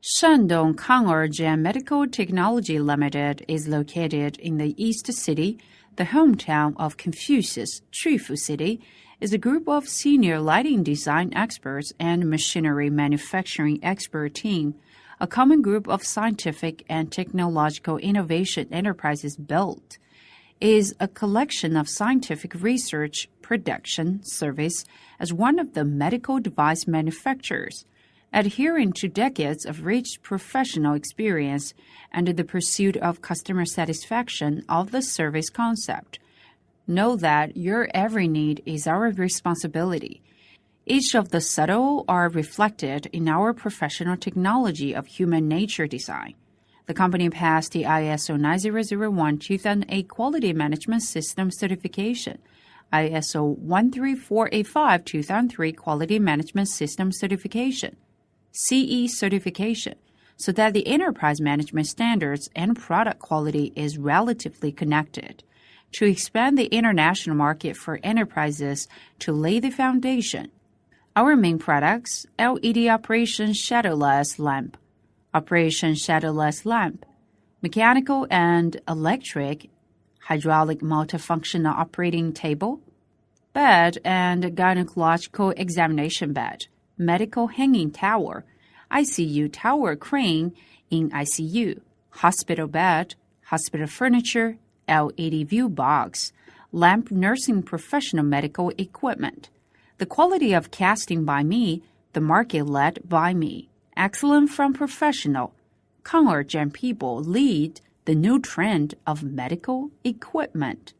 Shandong Kang'erjian Medical Technology Limited is located in the East City, the hometown of Confucius. Qufu City is a group of senior lighting design experts and machinery manufacturing expert team, a common group of scientific and technological innovation enterprises built. Is a collection of scientific research, production, service as one of the medical device manufacturers, adhering to decades of rich professional experience and the pursuit of customer satisfaction of the service concept. Know that your every need is our responsibility. Each of the subtle are reflected in our professional technology of human nature design. The company passed the ISO 9001-2008 Quality Management System certification, ISO 13485-2003 Quality Management System certification, CE certification, so that the enterprise management standards and product quality is relatively connected. To expand the international market for enterprises to lay the foundation, our main products: LED operation shadowless lamp, operation shadowless lamp, mechanical and electric, hydraulic multifunctional operating table, bed and gynecological examination bed, medical hanging tower, ICU tower crane in ICU, hospital bed, hospital furniture, LED view box, lamp nursing professional medical equipment. The quality of casting by me, the market led by me. Excellent from professional. Kang'erjian people lead the new trend of medical equipment.